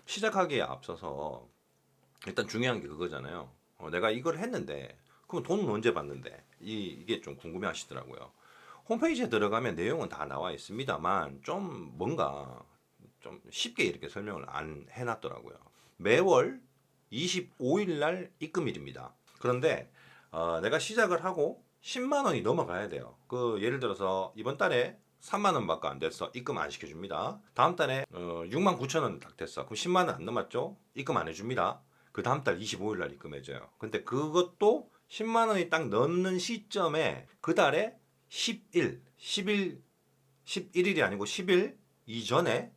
시작하기에 앞서서 일단 중요한 게 그거잖아요. 내가 이걸 했는데 그럼 돈은 언제 받는데? 이게 좀 궁금해 하시더라고요. 홈페이지에 들어가면 내용은 다 나와 있습니다만 좀 뭔가 좀 쉽게 이렇게 설명을 안 해놨더라고요. 매월 25일 날 입금일입니다. 그런데 내가 시작을 하고 10만 원이 넘어가야 돼요. 그 예를 들어서 이번 달에 3만 원밖에 안 됐어. 입금 안 시켜줍니다. 다음 달에 6만 9천 원 딱 됐어. 그럼 10만 원 안 넘었죠? 입금 안 해줍니다. 그 다음 달 25일 날 입금해줘요. 근데 그것도 10만 원이 딱 넘는 시점에 그 달에 11일이 아니고 10일 이전에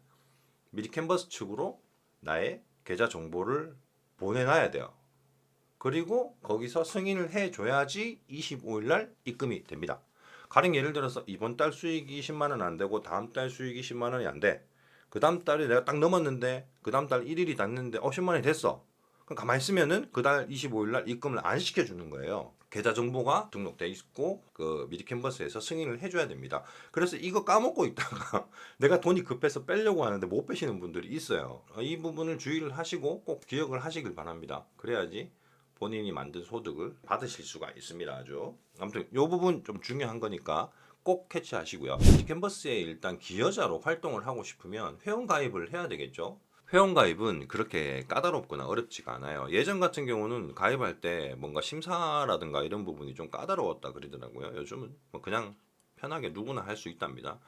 미리 캔버스 측으로 나의 계좌 정보를 보내놔야 돼요. 그리고 거기서 승인을 해줘야지 25일 날 입금이 됩니다. 가령 예를 들어서 이번 달 수익이 10만 원 안 되고 다음 달 수익이 10만 원이 안 돼. 그 다음 달에 내가 딱 넘었는데 그 다음 달 1일이 닿는데 10만 원이 됐어. 그럼 가만히 있으면은 그 달 25일 날 입금을 안 시켜주는 거예요. 계좌 정보가 등록돼 있고 그 미리 캔버스에서 승인을 해줘야 됩니다. 그래서 이거 까먹고 있다가 내가 돈이 급해서 빼려고 하는데 못 빼시는 분들이 있어요. 이 부분을 주의를 하시고 꼭 기억을 하시길 바랍니다. 그래야지 본인이 만든 소득을 받으실 수가 있습니다. 아주 아무튼 이 부분 좀 중요한 거니까 꼭 캐치하시고요. 캔버스에 일단 기여자로 활동을 하고 싶으면 회원 가입을 해야 되겠죠. 회원 가입은 그렇게 까다롭거나 어렵지가 않아요. 예전 같은 경우는 가입할 때 뭔가 심사라든가 이런 부분이 좀 까다로웠다 그러더라고요. 요즘은 뭐 그냥 편하게 누구나 할 수 있답니다.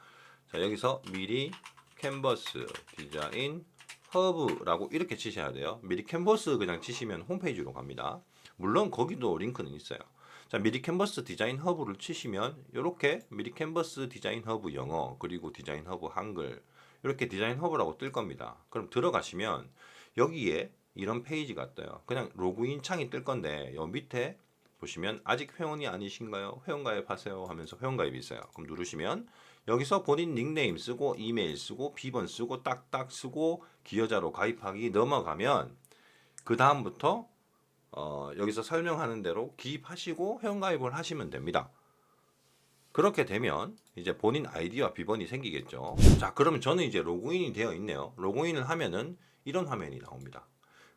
자, 여기서 미리 캔버스 디자인 허브라고 이렇게 치셔야 돼요. 미리 캔버스 그냥 치시면 홈페이지로 갑니다. 물론 거기도 링크는 있어요. 자, 미리 캔버스 디자인 허브를 치시면 이렇게 미리 캔버스 디자인 허브 영어 그리고 디자인 허브 한글 이렇게 디자인 허브라고 뜰 겁니다. 그럼 들어가시면 여기에 이런 페이지가 떠요. 그냥 로그인 창이 뜰 건데 여 밑에 보시면 아직 회원이 아니신가요? 회원가입하세요 하면서 회원가입이 있어요. 그럼 누르시면 여기서 본인 닉네임 쓰고 이메일 쓰고 비번 쓰고 딱딱 쓰고 기여자로 가입하기 넘어가면 그 다음부터 여기서 설명하는 대로 기입하시고 회원가입을 하시면 됩니다. 그렇게 되면 이제 본인 아이디와 비번이 생기겠죠. 자, 그러면 저는 이제 로그인이 되어 있네요. 로그인을 하면은 이런 화면이 나옵니다.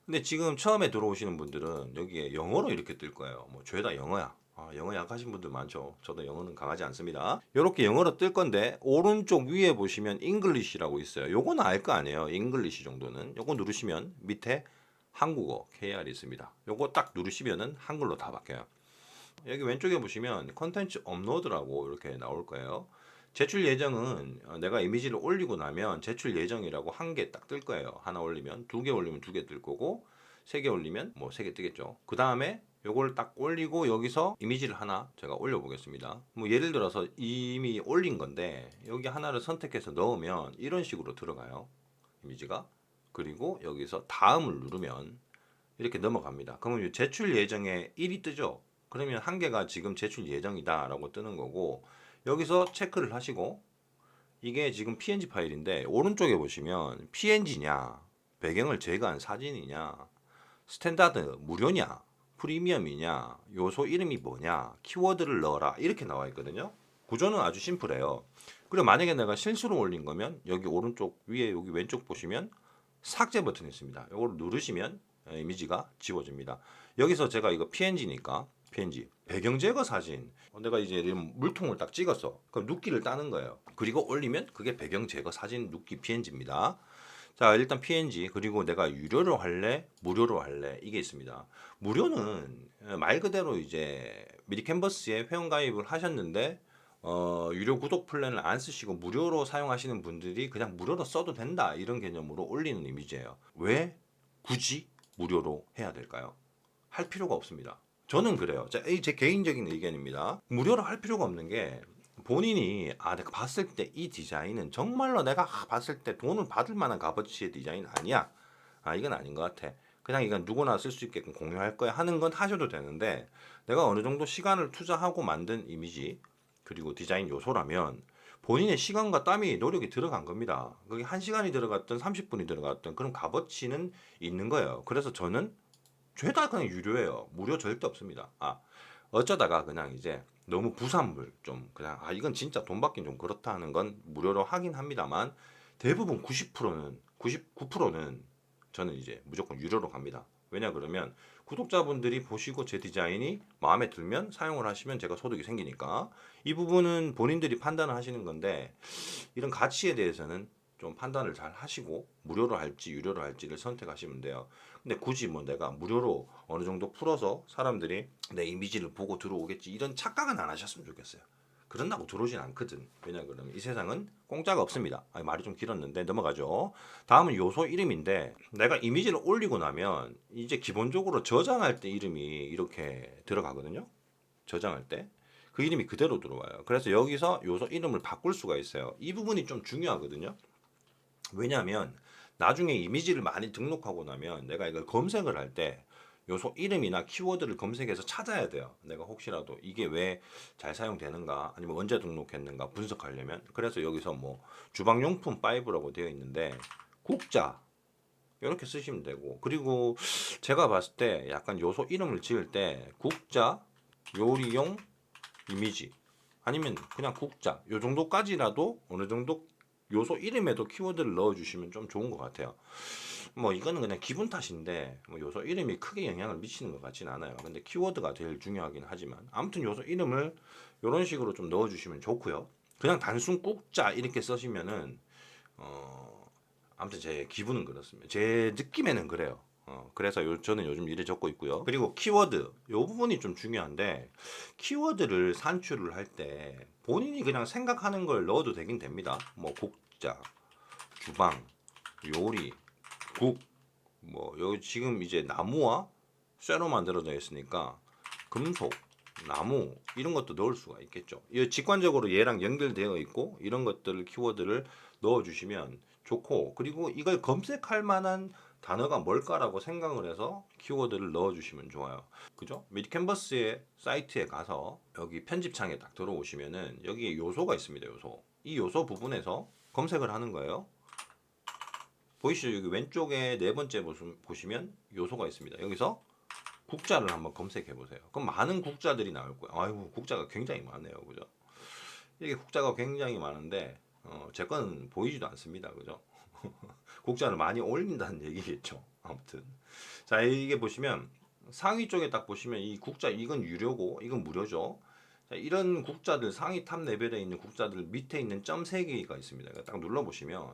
근데 지금 처음에 들어오시는 분들은 여기에 영어로 이렇게 뜰 거예요. 뭐 죄다 영어야. 영어 약하신 분들 많죠. 저도 영어는 강하지 않습니다. 이렇게 영어로 뜰 건데 오른쪽 위에 보시면 잉글리시라고 있어요. 요거는 알 거 아니에요. 잉글리시 정도는. 요거 누르시면 밑에 한국어 KR이 있습니다. 요거 딱 누르시면은 한글로 다 바뀌어요. 여기 왼쪽에 보시면 컨텐츠 업로드라고 이렇게 나올 거예요. 제출 예정은 내가 이미지를 올리고 나면 제출 예정이라고 한 개 딱 뜰 거예요. 하나 올리면, 두 개 올리면 두 개 뜰 거고, 세 개 올리면 뭐 세 개 뜨겠죠. 그 다음에 요걸 딱 올리고 여기서 이미지를 하나 제가 올려 보겠습니다. 뭐 예를 들어서 이미 올린 건데 여기 하나를 선택해서 넣으면 이런 식으로 들어가요. 이미지가. 그리고 여기서 다음을 누르면 이렇게 넘어갑니다. 그러면 제출 예정에 1이 뜨죠. 그러면 한 개가 지금 제출 예정이다 라고 뜨는 거고 여기서 체크를 하시고 이게 지금 png 파일인데 오른쪽에 보시면 png냐 배경을 제거한 사진이냐 스탠다드 무료냐 프리미엄이냐 요소 이름이 뭐냐 키워드를 넣어라 이렇게 나와 있거든요. 구조는 아주 심플해요. 그리고 만약에 내가 실수로 올린 거면 여기 오른쪽 위에 여기 왼쪽 보시면 삭제 버튼이 있습니다. 이걸 누르시면 이미지가 지워집니다. 여기서 제가 이거 PNG니까 PNG 배경 제거 사진 내가 이제 물통을 딱 찍었어. 그럼 눕기를 따는 거예요. 그리고 올리면 그게 배경 제거 사진 눕기 PNG입니다. 자, 일단 PNG 그리고 내가 유료로 할래 무료로 할래 이게 있습니다. 무료는 말 그대로 이제 미리 캔버스에 회원 가입을 하셨는데 유료 구독 플랜을 안 쓰시고 무료로 사용하시는 분들이 그냥 무료로 써도 된다 이런 개념으로 올리는 이미지예요. 왜 굳이 무료로 해야 될까요? 할 필요가 없습니다. 저는 그래요. 제 개인적인 의견입니다. 무료로 할 필요가 없는 게 본인이 내가 봤을 때 이 디자인은 정말로 내가 봤을 때 돈을 받을 만한 값어치의 디자인 아니야. 이건 아닌 것 같아. 그냥 이건 누구나 쓸 수 있게끔 공유할 거야 하는 건 하셔도 되는데 내가 어느 정도 시간을 투자하고 만든 이미지 그리고 디자인 요소라면 본인의 시간과 땀이 노력이 들어간 겁니다. 그게 1시간이 들어갔든 30분이 들어갔든 그런 값어치는 있는 거예요. 그래서 저는 죄다 그냥 유료예요. 무료 절대 없습니다. 어쩌다가 그냥 이제 너무 부산물 좀 그냥 이건 진짜 돈 받긴 좀 그렇다 하는 건 무료로 하긴 합니다만 대부분 90%는 99%는 저는 이제 무조건 유료로 갑니다. 왜냐 그러면 구독자분들이 보시고 제 디자인이 마음에 들면 사용을 하시면 제가 소득이 생기니까 이 부분은 본인들이 판단을 하시는 건데 이런 가치에 대해서는 좀 판단을 잘 하시고 무료로 할지 유료로 할지를 선택하시면 돼요. 근데 굳이 뭐 내가 무료로 어느 정도 풀어서 사람들이 내 이미지를 보고 들어오겠지 이런 착각은 안 하셨으면 좋겠어요. 그런다고 들어오진 않거든. 왜냐 그러면 이 세상은 공짜가 없습니다. 아니, 말이 좀 길었는데 넘어가죠. 다음은 요소 이름인데 내가 이미지를 올리고 나면 이제 기본적으로 저장할 때 이름이 이렇게 들어가거든요. 저장할 때. 그 이름이 그대로 들어와요. 그래서 여기서 요소 이름을 바꿀 수가 있어요. 이 부분이 좀 중요하거든요. 왜냐하면 나중에 이미지를 많이 등록하고 나면 내가 이걸 검색을 할 때 요소 이름이나 키워드를 검색해서 찾아야 돼요. 내가 혹시라도 이게 왜 잘 사용되는가 아니면 언제 등록했는가 분석하려면. 그래서 여기서 뭐 주방용품 5라고 되어 있는데 국자 이렇게 쓰시면 되고, 그리고 제가 봤을 때 약간 요소 이름을 지을 때 국자 요리용 이미지 아니면 그냥 국자 요 정도까지라도 어느 정도 요소 이름에도 키워드를 넣어주시면 좀 좋은 것 같아요. 뭐 이거는 그냥 기분 탓인데 뭐 요소 이름이 크게 영향을 미치는 것 같지는 않아요. 근데 키워드가 제일 중요하긴 하지만 아무튼 요소 이름을 이런 식으로 좀 넣어주시면 좋고요. 그냥 단순 국자 이렇게 쓰시면은 아무튼 제 기분은 그렇습니다. 제 느낌에는 그래요. 그래서 저는 요즘 일을 적고 있고요. 그리고 키워드 요 부분이 좀 중요한데 키워드를 산출을 할 때 본인이 그냥 생각하는 걸 넣어도 되긴 됩니다. 뭐 국자, 주방, 요리, 국, 뭐 여기 지금 이제 나무와 쇠로 만들어져 있으니까 금속, 나무 이런 것도 넣을 수가 있겠죠. 이 직관적으로 얘랑 연결되어 있고 이런 것들을 키워드를 넣어주시면 좋고, 그리고 이걸 검색할 만한 단어가 뭘까라고 생각을 해서 키워드를 넣어주시면 좋아요. 그죠? 미드캔버스의 사이트에 가서 여기 편집창에 딱 들어오시면은 여기에 요소가 있습니다. 요소. 이 요소 부분에서 검색을 하는 거예요. 보이시죠? 여기 왼쪽에 네 번째 보시면 요소가 있습니다. 여기서 국자를 한번 검색해 보세요. 그럼 많은 국자들이 나올 거예요. 아이고, 국자가 굉장히 많네요. 그죠? 이게 국자가 굉장히 많은데 제 거는 보이지도 않습니다. 그죠? 국자를 많이 올린다는 얘기겠죠. 아무튼 자, 이게 보시면 상위 쪽에 딱 보시면 이 국자 이건 유료고 이건 무료죠. 자, 이런 국자들 상위 탑 레벨에 있는 국자들 밑에 있는 점 3개가 있습니다. 딱 눌러 보시면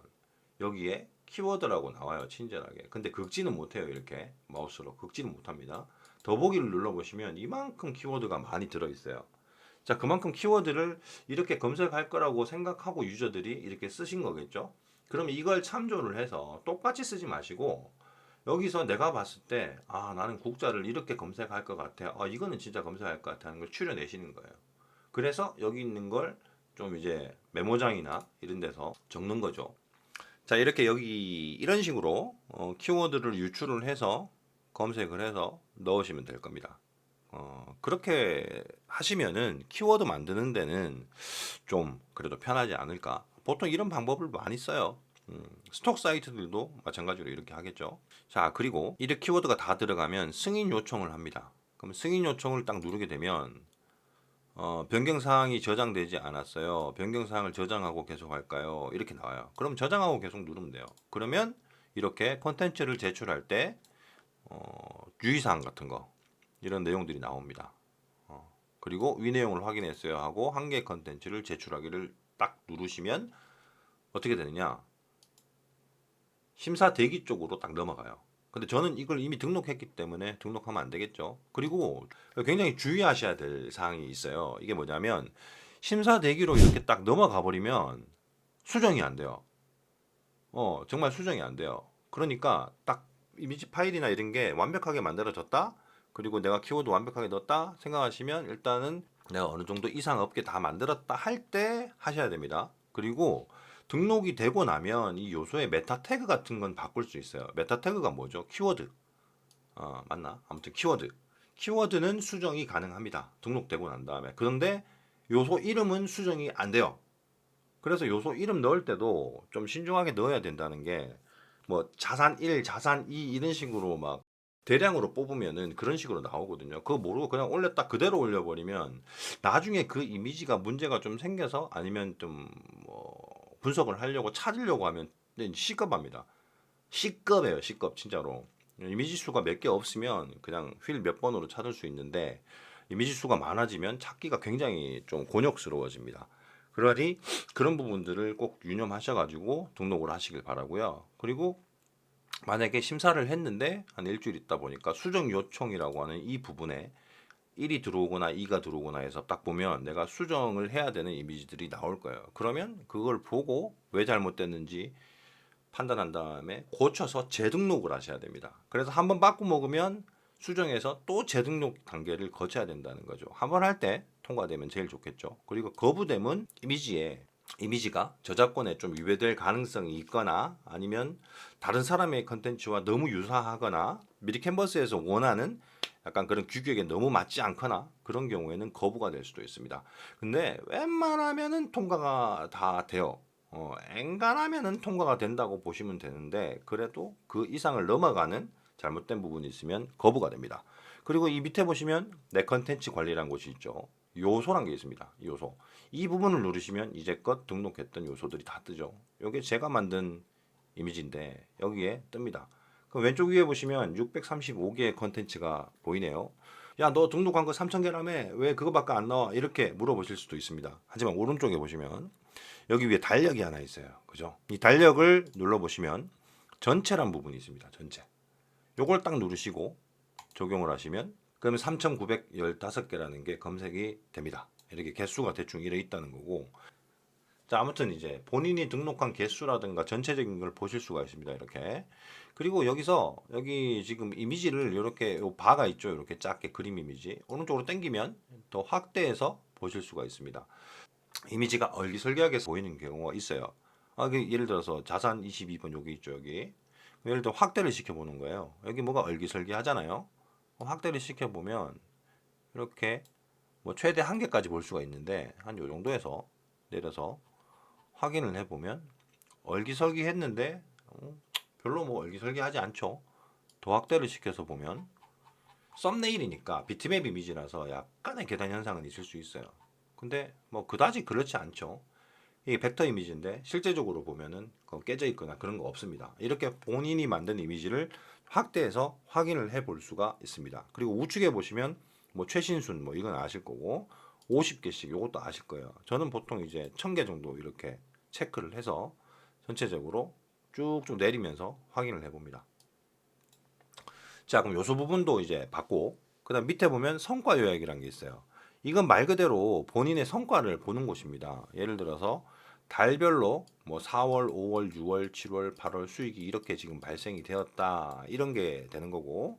여기에 키워드라고 나와요. 친절하게. 근데 긁지는 못해요. 이렇게 마우스로 긁지는 못합니다. 더보기를 눌러보시면 이만큼 키워드가 많이 들어있어요. 자, 그만큼 키워드를 이렇게 검색할 거라고 생각하고 유저들이 이렇게 쓰신 거겠죠. 그러면 이걸 참조를 해서 똑같이 쓰지 마시고 여기서 내가 봤을 때 나는 국자를 이렇게 검색할 것 같아. 이거는 진짜 검색할 것 같아 하는 걸 추려내시는 거예요. 그래서 여기 있는 걸 좀 이제 메모장이나 이런 데서 적는 거죠. 자, 이렇게 여기 이런 식으로 키워드를 유출을 해서 검색을 해서 넣으시면 될 겁니다. 그렇게 하시면은 키워드 만드는 데는 좀 그래도 편하지 않을까. 보통 이런 방법을 많이 써요. 스톡 사이트들도 마찬가지로 이렇게 하겠죠. 자, 그리고 이 키워드가 다 들어가면 승인 요청을 합니다. 그럼 승인 요청을 딱 누르게 되면 변경 사항이 저장되지 않았어요. 변경 사항을 저장하고 계속 할까요? 이렇게 나와요. 그럼 저장하고 계속 누르면 돼요. 그러면 이렇게 콘텐츠를 제출할 때 주의사항 같은 거 이런 내용들이 나옵니다. 그리고 위 내용을 확인했어요 하고 한 개 콘텐츠를 제출하기를 딱 누르시면 어떻게 되느냐? 심사 대기 쪽으로 딱 넘어가요. 근데 저는 이걸 이미 등록했기 때문에 등록하면 안 되겠죠. 그리고 굉장히 주의하셔야 될 사항이 있어요. 이게 뭐냐면 심사 대기로 이렇게 딱 넘어가 버리면 수정이 안 돼요. 정말 수정이 안 돼요. 그러니까 딱 이미지 파일이나 이런 게 완벽하게 만들어졌다. 그리고 내가 키워드 완벽하게 넣었다 생각하시면 일단은 내가 어느 정도 이상 없게 다 만들었다 할 때 하셔야 됩니다. 그리고 등록이 되고 나면 이 요소의 메타 태그 같은 건 바꿀 수 있어요. 메타 태그가 뭐죠? 키워드. 맞나? 아무튼 키워드. 키워드는 수정이 가능합니다. 등록되고 난 다음에. 그런데 요소 이름은 수정이 안 돼요. 그래서 요소 이름 넣을 때도 좀 신중하게 넣어야 된다는 게 뭐 자산 1, 자산 2 이런 식으로 막 대량으로 뽑으면은 그런 식으로 나오거든요. 그거 모르고 그냥 올렸다 그대로 올려버리면 나중에 그 이미지가 문제가 좀 생겨서 아니면 좀 뭐 분석을 하려고 찾으려고 하면 시급합니다. C급이에요. C급 진짜로. 이미지 수가 몇 개 없으면 그냥 휠 몇 번으로 찾을 수 있는데 이미지 수가 많아지면 찾기가 굉장히 좀 곤욕스러워집니다. 그러니 그런 부분들을 꼭 유념하셔가지고 등록을 하시길 바라고요. 그리고 만약에 심사를 했는데 한 일주일 있다 보니까 수정 요청이라고 하는 이 부분에 1이 들어오거나 2가 들어오거나 해서 딱 보면 내가 수정을 해야 되는 이미지들이 나올 거예요. 그러면 그걸 보고 왜 잘못됐는지 판단한 다음에 고쳐서 재등록을 하셔야 됩니다. 그래서 한번 바꾸 먹으면 수정해서 또 재등록 단계를 거쳐야 된다는 거죠. 한 번 할 때 통과되면 제일 좋겠죠. 그리고 거부되면 이미지가 저작권에 좀 위배될 가능성이 있거나 아니면 다른 사람의 컨텐츠와 너무 유사하거나 미리 캔버스에서 원하는 약간 그런 규격에 너무 맞지 않거나 그런 경우에는 거부가 될 수도 있습니다. 근데 웬만하면은 통과가 다 돼요. 엔간하면은 통과가 된다고 보시면 되는데 그래도 그 이상을 넘어가는 잘못된 부분이 있으면 거부가 됩니다. 그리고 이 밑에 보시면 내 컨텐츠 관리라는 곳이 있죠. 요소란 게 있습니다. 요소. 이 부분을 누르시면 이제껏 등록했던 요소들이 다 뜨죠. 이게 제가 만든 이미지인데 여기에 뜹니다. 그럼 왼쪽 위에 보시면 635개의 컨텐츠가 보이네요. 야, 너 등록한 거 3,000개라며? 왜 그거밖에 안 나와? 이렇게 물어보실 수도 있습니다. 하지만 오른쪽에 보시면 여기 위에 달력이 하나 있어요. 그죠? 이 달력을 눌러보시면 전체란 부분이 있습니다. 전체. 요걸 딱 누르시고 적용을 하시면 그러면 3,915개라는 게 검색이 됩니다. 이렇게 개수가 대충 이래 있다는 거고. 자, 아무튼 이제 본인이 등록한 개수라든가 전체적인 걸 보실 수가 있습니다. 이렇게. 그리고 여기서 여기 지금 이미지를 이렇게 요 바가 있죠. 이렇게 작게 그림 이미지. 오른쪽으로 당기면 더 확대해서 보실 수가 있습니다. 이미지가 얼기설기하게 보이는 경우가 있어요. 예를 들어서 자산 22번 여기 있죠. 여기. 예를 들어 확대를 시켜보는 거예요. 여기 뭐가 얼기설기 하잖아요. 확대를 시켜보면 이렇게 뭐 최대 한 개까지 볼 수가 있는데 한 요 정도에서 내려서 확인을 해보면 얼기설기 했는데 별로 뭐 얼기설기 하지 않죠. 더 확대를 시켜서 보면 썸네일이니까 비트맵 이미지라서 약간의 계단 현상은 있을 수 있어요. 근데 뭐 그다지 그렇지 않죠. 이게 벡터 이미지인데 실제적으로 보면은 깨져 있거나 그런 거 없습니다. 이렇게 본인이 만든 이미지를 확대해서 확인을 해볼 수가 있습니다. 그리고 우측에 보시면 뭐 최신순 뭐 이건 아실 거고 50개씩 이것도 아실 거예요. 저는 보통 이제 1000개 정도 이렇게 체크를 해서 전체적으로 쭉쭉 내리면서 확인을 해봅니다. 자, 그럼 요소 부분도 이제 받고 그다음 밑에 보면 성과 요약이라는 게 있어요. 이건 말 그대로 본인의 성과를 보는 곳입니다. 예를 들어서 달별로 뭐 4월, 5월, 6월, 7월, 8월 수익이 이렇게 지금 발생이 되었다. 이런 게 되는 거고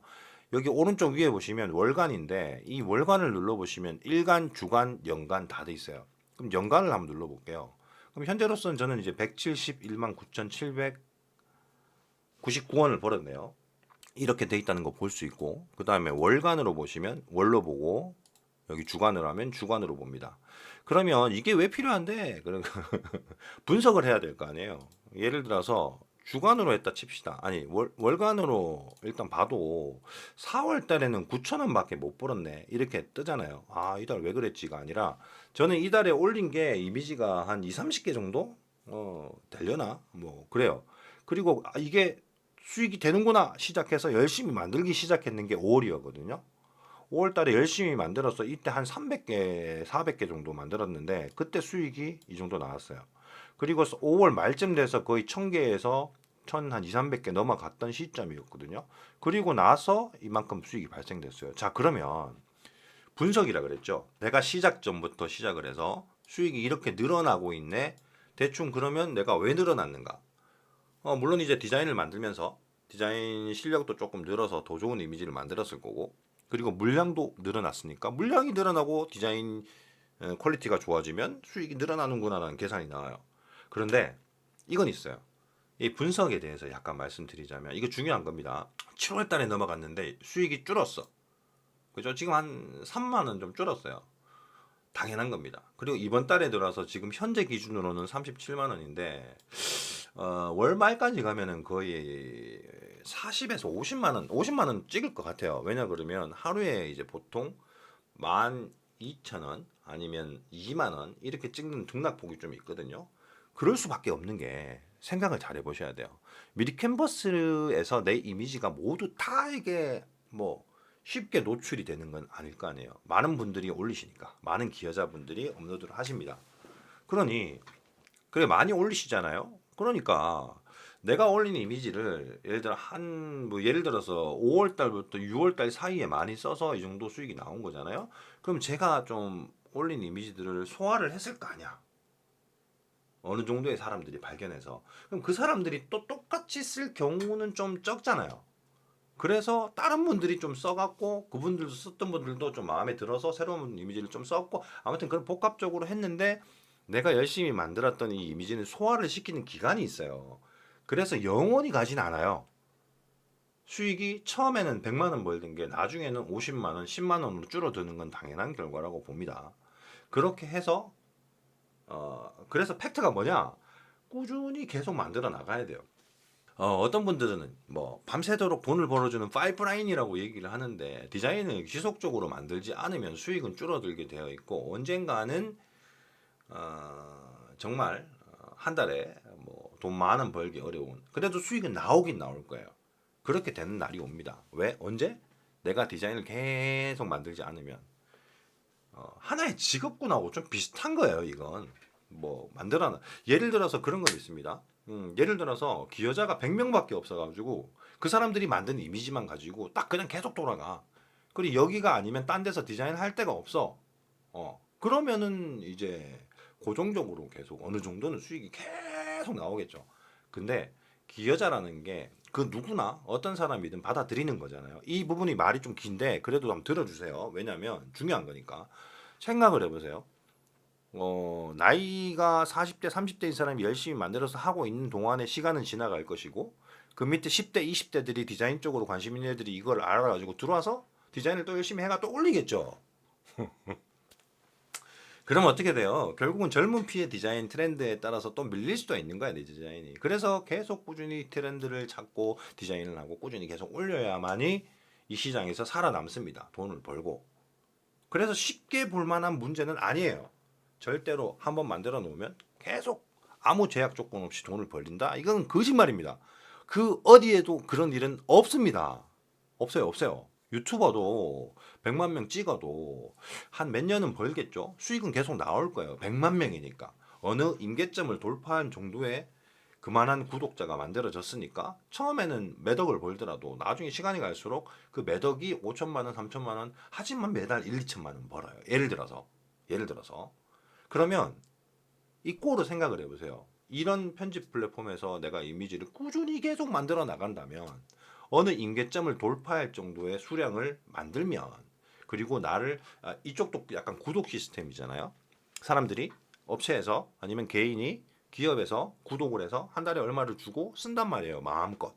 여기 오른쪽 위에 보시면 월간인데 이 월간을 눌러 보시면 일간, 주간, 연간 다 돼 있어요. 그럼 연간을 한번 눌러 볼게요. 그럼 현재로서는 저는 이제 171만 9,799원을 벌었네요. 이렇게 돼 있다는 거 볼 수 있고 그 다음에 월간으로 보시면 월로 보고 여기 주간으로 하면 주간으로 봅니다. 그러면 이게 왜 필요한데? 그러니까 분석을 해야 될 거 아니에요. 예를 들어서 주간으로 했다 칩시다. 아니 월간으로 일단 봐도 4월 달에는 9,000원밖에 못 벌었네. 이렇게 뜨잖아요. 아, 이달 왜 그랬지가 아니라 저는 이달에 올린 게 이미지가 한 2, 30개 정도 되려나? 뭐 그래요. 그리고 이게 수익이 되는구나 시작해서 열심히 만들기 시작했는 게 5월이었거든요. 5월 달에 열심히 만들어서 이때 한 300개, 400개 정도 만들었는데 그때 수익이 이 정도 나왔어요. 그리고 5월 말쯤 돼서 거의 1000개에서 1000 한 2, 300개 넘어갔던 시점이었거든요. 그리고 나서 이만큼 수익이 발생됐어요. 자, 그러면 분석이라 그랬죠. 내가 시작 전부터 시작을 해서 수익이 이렇게 늘어나고 있네. 대충 그러면 내가 왜 늘어났는가? 물론 이제 디자인을 만들면서 디자인 실력도 조금 늘어서 더 좋은 이미지를 만들었을 거고 그리고 물량도 늘어났으니까 물량이 늘어나고 디자인 퀄리티가 좋아지면 수익이 늘어나는구나라는 계산이 나와요. 그런데 이건 있어요. 이 분석에 대해서 약간 말씀드리자면 이거 중요한 겁니다. 7월 달에 넘어갔는데 수익이 줄었어. 그죠? 지금 한 3만 원 좀 줄었어요. 당연한 겁니다. 그리고 이번 달에 들어서 지금 현재 기준으로는 37만 원인데 월 말까지 가면은 거의 40에서 50만 원, 50만 원 찍을 것 같아요. 왜냐 그러면 하루에 이제 보통 12,000원 아니면 2만 원 이렇게 찍는 등락폭이 좀 있거든요. 그럴 수밖에 없는 게 생각을 잘 해보셔야 돼요. 미리 캔버스에서 내 이미지가 모두 다 이게 뭐 쉽게 노출이 되는 건 아닐 거 아니에요. 많은 분들이 올리시니까 많은 기여자분들이 업로드를 하십니다. 그러니 그게 많이 올리시잖아요. 그러니까 내가 올린 이미지를 예를 들어 예를 들어서 5월 달부터 6월 달 사이에 많이 써서 이 정도 수익이 나온 거잖아요. 그럼 제가 좀 올린 이미지들을 소화를 했을 거 아니야. 어느 정도의 사람들이 발견해서. 그럼 그 사람들이 또 똑같이 쓸 경우는 좀 적잖아요. 그래서 다른 분들이 좀 써갖고 그분들도 썼던 분들도 좀 마음에 들어서 새로운 이미지를 좀 썼고 아무튼 그런 복합적으로 했는데 내가 열심히 만들었던 이 이미지는 소화를 시키는 기간이 있어요. 그래서 영원히 가진 않아요. 수익이 처음에는 100만 원 벌던 게 나중에는 50만 원, 10만 원으로 줄어드는 건 당연한 결과라고 봅니다. 그렇게 해서 그래서 팩트가 뭐냐? 꾸준히 계속 만들어 나가야 돼요. 어떤 분들은 뭐 밤새도록 돈을 벌어주는 파이프라인이라고 얘기를 하는데 디자인을 지속적으로 만들지 않으면 수익은 줄어들게 되어 있고 언젠가는 정말 한 달에 뭐 돈 만 원 벌기 어려운 그래도 수익은 나오긴 나올 거예요. 그렇게 되는 날이 옵니다. 왜? 언제? 내가 디자인을 계속 만들지 않으면 하나의 직업군하고 좀 비슷한 거예요. 이건 뭐 만들어놔. 예를 들어서 그런 거 있습니다. 예를 들어서 기여자가 100명밖에 없어가지고 그 사람들이 만든 이미지만 가지고 딱 그냥 계속 돌아가. 그리고 여기가 아니면 딴 데서 디자인 할 데가 없어. 그러면은 이제 고정적으로 계속 어느 정도는 수익이 계속 나오겠죠. 근데 기여자라는 게 그 누구나 어떤 사람이든 받아들이는 거잖아요. 이 부분이 말이 좀 긴데 그래도 한번 들어주세요. 왜냐하면 중요한 거니까. 생각을 해보세요. 나이가 40대, 30대인 사람이 열심히 만들어서 하고 있는 동안에 시간은 지나갈 것이고 그 밑에 10대, 20대들이 디자인 쪽으로 관심 있는 애들이 이걸 알아가지고 들어와서 디자인을 또 열심히 해가 또 올리겠죠. 그럼 어떻게 돼요? 결국은 젊은 피의 디자인 트렌드에 따라서 또 밀릴 수도 있는 거야, 내 디자인이. 그래서 계속 꾸준히 트렌드를 찾고 디자인을 하고 꾸준히 계속 올려야만이 이 시장에서 살아남습니다. 돈을 벌고. 그래서 쉽게 볼 만한 문제는 아니에요. 절대로 한번 만들어 놓으면 계속 아무 제약 조건 없이 돈을 벌린다? 이건 거짓말입니다. 그 어디에도 그런 일은 없습니다. 없어요, 없어요. 유튜버도 100만 명 찍어도 한 몇 년은 벌겠죠. 수익은 계속 나올 거예요. 100만 명이니까. 어느 임계점을 돌파한 정도의 그만한 구독자가 만들어졌으니까 처음에는 몇 억을 벌더라도 나중에 시간이 갈수록 그 몇 억이 5천만 원, 3천만 원 하지만 매달 1, 2천만 원 벌어요. 예를 들어서 그러면 이 꼴로 생각을 해보세요. 이런 편집 플랫폼에서 내가 이미지를 꾸준히 계속 만들어 나간다면 어느 임계점을 돌파할 정도의 수량을 만들면 그리고 나를 이쪽도 약간 구독 시스템이잖아요. 사람들이 업체에서 아니면 개인이 기업에서 구독을 해서 한 달에 얼마를 주고 쓴단 말이에요. 마음껏.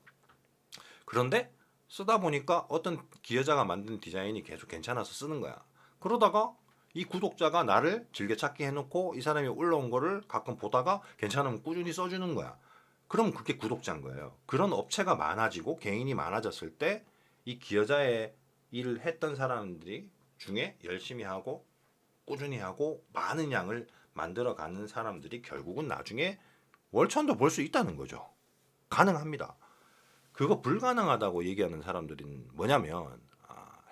그런데 쓰다 보니까 어떤 기여자가 만든 디자인이 계속 괜찮아서 쓰는 거야. 그러다가 이 구독자가 나를 즐겨찾기 해놓고 이 사람이 올라온 거를 가끔 보다가 괜찮으면 꾸준히 써주는 거야. 그럼 그게 구독자인 거예요. 그런 업체가 많아지고 개인이 많아졌을 때 이 기여자의 일을 했던 사람들이 중에 열심히 하고 꾸준히 하고 많은 양을 만들어가는 사람들이 결국은 나중에 월천도 벌 수 있다는 거죠. 가능합니다. 그거 불가능하다고 얘기하는 사람들은 뭐냐면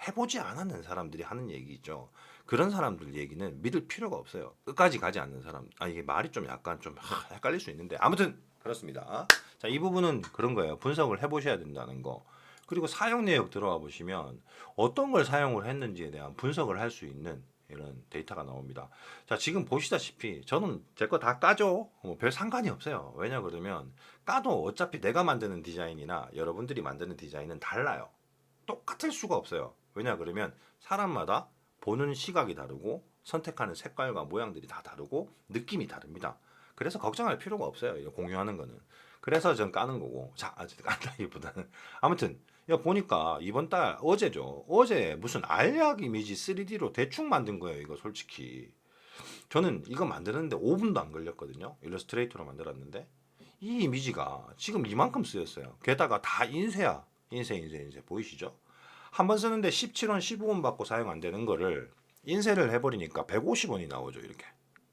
해보지 않았는 사람들이 하는 얘기죠. 그런 사람들 얘기는 믿을 필요가 없어요. 끝까지 가지 않는 사람. 이게 말이 좀 약간 좀 헷갈릴 수 있는데 아무튼 그렇습니다. 자, 이 부분은 그런 거예요. 분석을 해보셔야 된다는 거. 그리고 사용 내역 들어와 보시면 어떤 걸 사용을 했는지에 대한 분석을 할 수 있는 이런 데이터가 나옵니다. 자, 지금 보시다시피 저는 제 거 다 까죠. 별 상관이 없어요. 왜냐 그러면 까도 어차피 내가 만드는 디자인이나 여러분들이 만드는 디자인은 달라요. 똑같을 수가 없어요. 왜냐 그러면 사람마다 보는 시각이 다르고 선택하는 색깔과 모양들이 다 다르고 느낌이 다릅니다. 그래서 걱정할 필요가 없어요. 이거 공유하는 거는. 그래서 전 까는 거고. 자, 아직 깐다기보다는 아무튼 보니까 이번 달 어제죠. 어제 무슨 알약 이미지 3D로 대충 만든 거예요. 이거 솔직히. 저는 이거 만드는데 5분도 안 걸렸거든요. 일러스트레이터로 만들었는데 이 이미지가 지금 이만큼 쓰였어요. 게다가 다 인쇄야. 인쇄 보이시죠? 한 번 쓰는데 17원, 15원 받고 사용 안 되는 거를 인쇄를 해버리니까 150원이 나오죠. 이렇게.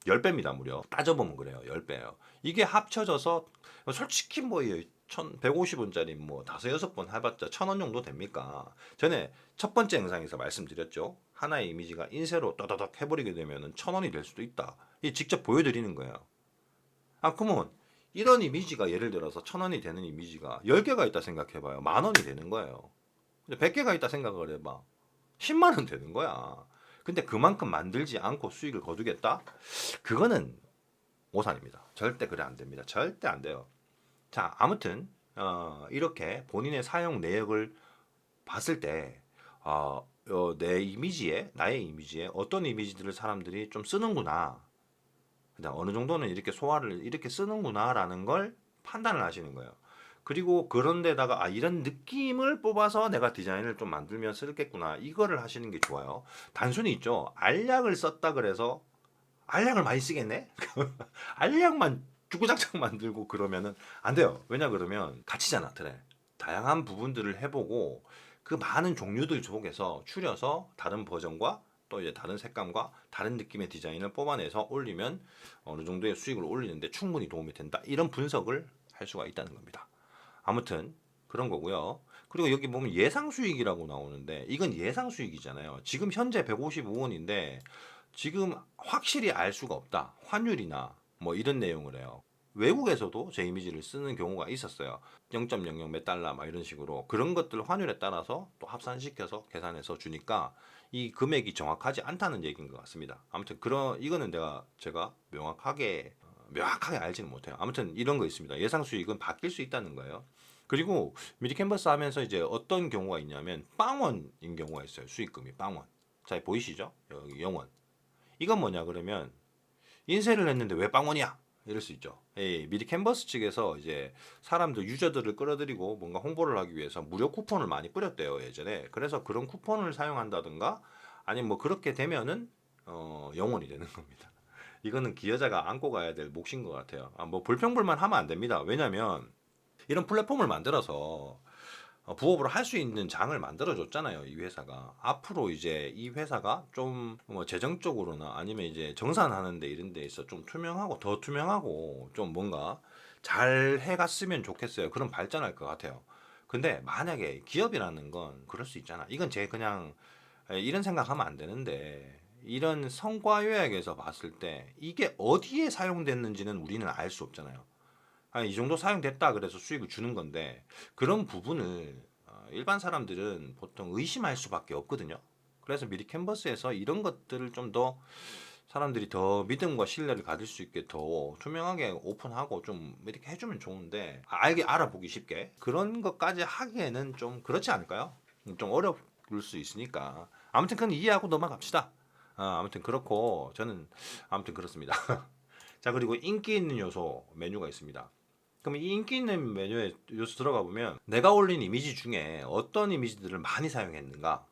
10배입니다. 무려. 따져보면 그래요. 10배예요. 이게 합쳐져서 솔직히 뭐 1,150원짜리 뭐 5-6번 해봤자 1,000원 정도 됩니까? 전에 첫 번째 영상에서 말씀드렸죠. 하나의 이미지가 인쇄로 떠더덕 해버리게 되면 1,000원이 될 수도 있다. 이 직접 보여드리는 거예요. 아, 그러면 이런 이미지가 예를 들어서 1,000원이 되는 이미지가 10개가 있다 생각해봐요. 10,000원이 되는 거예요. 근데 100개가 있다 생각을 해봐. 10만 원 되는 거야. 근데 그만큼 만들지 않고 수익을 거두겠다? 그거는 오산입니다. 절대 그래 안 됩니다. 절대 안 돼요. 자, 아무튼 이렇게 본인의 사용 내역을 봤을 때 내 이미지에 나의 이미지에 어떤 이미지들을 사람들이 좀 쓰는구나. 그다음 어느 정도는 이렇게 소화를 이렇게 쓰는구나라는 걸 판단을 하시는 거예요. 그리고 그런데다가 이런 느낌을 뽑아서 내가 디자인을 좀 만들면 쓰겠구나 이거를 하시는 게 좋아요. 단순히 있죠. 알약을 썼다 그래서 알약을 많이 쓰겠네? 알약만 주구장창 만들고 그러면은 안 돼요. 왜냐 그러면 갇히잖아 틀에. 다양한 부분들을 해보고 그 많은 종류들 속에서 추려서 다른 버전과 또 이제 다른 색감과 다른 느낌의 디자인을 뽑아내서 올리면 어느 정도의 수익을 올리는데 충분히 도움이 된다. 이런 분석을 할 수가 있다는 겁니다. 아무튼 그런 거고요. 그리고 여기 보면 예상 수익이라고 나오는데 이건 예상 수익이잖아요. 지금 현재 155원인데 지금 확실히 알 수가 없다. 환율이나 뭐 이런 내용을 해요. 외국에서도 제 이미지를 쓰는 경우가 있었어요. 0.00 몇 달러 막 이런 식으로 그런 것들 환율에 따라서 또 합산시켜서 계산해서 주니까 이 금액이 정확하지 않다는 얘기인 것 같습니다. 아무튼 이거는 제가 명확하게 알지는 못해요. 아무튼 이런 거 있습니다. 예상 수익은 바뀔 수 있다는 거예요. 그리고 미리 캔버스 하면서 이제 어떤 경우가 있냐면 빵원인 경우가 있어요. 수익금이 빵원. 자, 보이시죠? 여기 0원. 이건 뭐냐 그러면 인쇄를 했는데 왜 빵원이야? 이럴 수 있죠. 미리 캔버스 측에서 이제 사람들 유저들을 끌어들이고 뭔가 홍보를 하기 위해서 무료 쿠폰을 많이 뿌렸대요 예전에. 그래서 그런 쿠폰을 사용한다든가 아니면 뭐 그렇게 되면은 0원이 되는 겁니다. 이거는 기여자가 안고 가야 될 몫인 것 같아요. 뭐 불평불만 하면 안 됩니다. 왜냐면 이런 플랫폼을 만들어서 부업으로 할 수 있는 장을 만들어 줬잖아요. 이 회사가. 앞으로 이제 이 회사가 좀 뭐 재정적으로나 아니면 이제 정산하는 데 이런 데 있어 좀 투명하고 더 투명하고 좀 뭔가 잘 해갔으면 좋겠어요. 그럼 발전할 것 같아요. 근데 만약에 기업이라는 건 그럴 수 있잖아. 이건 제 그냥 이런 생각하면 안 되는데 이런 성과 요약에서 봤을 때 이게 어디에 사용됐는지는 우리는 알 수 없잖아요. 이 정도 사용됐다 그래서 수익을 주는 건데 그런 부분을 일반 사람들은 보통 의심할 수밖에 없거든요. 그래서 미리 캔버스에서 이런 것들을 좀 더 사람들이 더 믿음과 신뢰를 가질 수 있게 더 투명하게 오픈하고 좀 이렇게 해주면 좋은데 알아보기 쉽게 그런 것까지 하기에는 좀 그렇지 않을까요? 좀 어려울 수 있으니까 아무튼 그건 이해하고 넘어갑시다. 아무튼 그렇고 저는 아무튼 그렇습니다. 자, 그리고 인기 있는 요소 메뉴가 있습니다. 그럼 이 인기 있는 메뉴에 요소 들어가 보면 내가 올린 이미지 중에 어떤 이미지들을 많이 사용했는가,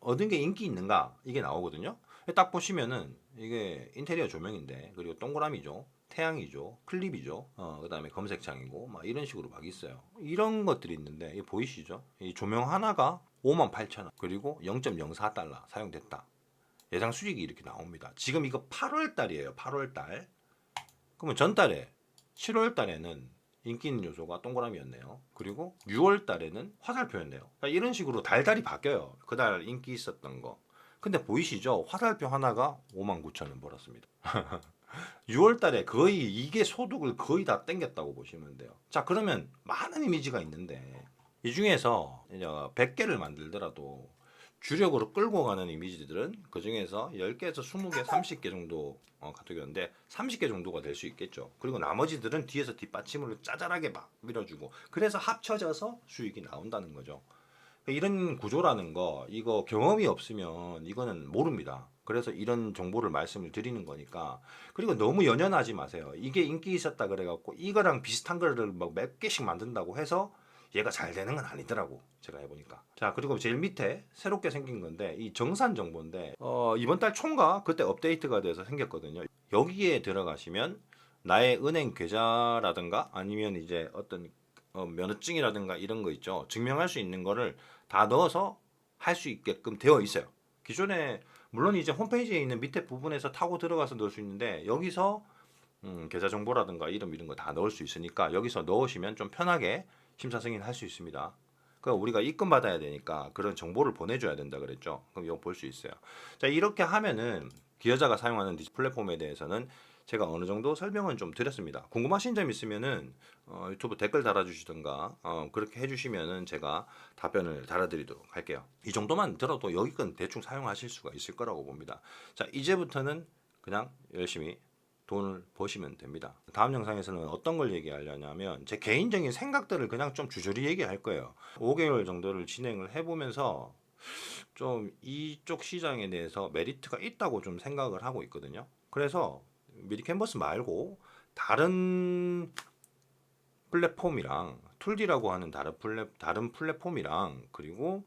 어떤 게 인기 있는가 이게 나오거든요. 딱 보시면은 이게 인테리어 조명인데 그리고 동그라미죠, 태양이죠, 클립이죠, 그다음에 검색창이고 막 이런 식으로 막 있어요. 이런 것들이 있는데 이 보이시죠? 이 조명 하나가 58,000원 그리고 0.04달러 사용됐다. 예상 수익이 이렇게 나옵니다. 지금 이거 8월 달이에요. 8월 달. 그러면 전달에 7월 달에는 인기 있는 요소가 동그라미였네요. 그리고 6월 달에는 화살표였네요. 그러니까 이런 식으로 달달이 바뀌어요. 그달 인기 있었던 거. 근데 보이시죠? 화살표 하나가 59,000원 벌었습니다. 6월 달에 거의 이게 소득을 거의 다 땡겼다고 보시면 돼요. 자, 그러면 많은 이미지가 있는데 이 중에서 100개를 만들더라도 주력으로 끌고 가는 이미지들은 그 중에서 10개에서 20개, 30개 정도 가져오는데 30개 정도가 될 수 있겠죠. 그리고 나머지들은 뒤에서 뒷받침으로 짜잘하게 막 밀어주고 그래서 합쳐져서 수익이 나온다는 거죠. 이런 구조라는 거 이거 경험이 없으면 이거는 모릅니다. 그래서 이런 정보를 말씀을 드리는 거니까. 그리고 너무 연연하지 마세요. 이게 인기 있었다 그래갖고 이거랑 비슷한 거를 막 몇 개씩 만든다고 해서 얘가 잘 되는 건 아니더라고. 제가 해보니까. 자, 그리고 제일 밑에 새롭게 생긴 건데 이 정산 정보인데 이번 달 총과 그때 업데이트가 돼서 생겼거든요. 여기에 들어가시면 나의 은행 계좌라든가 아니면 이제 어떤 면허증이라든가 이런 거 있죠. 증명할 수 있는 거를 다 넣어서 할 수 있게끔 되어 있어요. 기존에 물론 이제 홈페이지에 있는 밑에 부분에서 타고 들어가서 넣을 수 있는데 여기서 계좌 정보라든가 이런 거 다 넣을 수 있으니까 여기서 넣으시면 좀 편하게 심사 승인할 수 있습니다. 그러니까 우리가 입금 받아야 되니까 그런 정보를 보내줘야 된다 그랬죠. 그럼 이거 볼 수 있어요. 자, 이렇게 하면은 기여자가 사용하는 디지 플랫폼에 대해서는 제가 어느 정도 설명은 좀 드렸습니다. 궁금하신 점 있으면은 유튜브 댓글 달아주시던가 그렇게 해주시면은 제가 답변을 달아드리도록 할게요. 이 정도만 들어도 여기 건 대충 사용하실 수가 있을 거라고 봅니다. 자, 이제부터는 그냥 열심히 돈을 버시면 됩니다. 다음 영상에서는 어떤 걸 얘기하려냐면 제 개인적인 생각들을 그냥 좀 주저리 얘기할 거예요. 5개월 정도를 진행을 해보면서 좀 이쪽 시장에 대해서 메리트가 있다고 좀 생각을 하고 있거든요. 그래서 미리 캔버스 말고 다른 플랫폼이랑 툴디라고 하는 다른 플랫폼이랑 그리고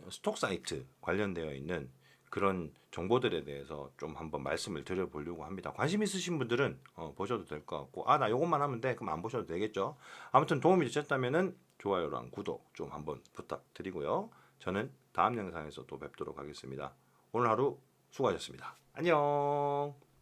스톡 사이트 관련되어 있는 그런 정보들에 대해서 좀 한번 말씀을 드려보려고 합니다. 관심 있으신 분들은 보셔도 될 것 같고, 아, 나 요것만 하면 돼. 그럼 안 보셔도 되겠죠. 아무튼 도움이 되셨다면은 좋아요랑 구독 좀 한번 부탁드리고요. 저는 다음 영상에서 또 뵙도록 하겠습니다. 오늘 하루 수고하셨습니다. 안녕.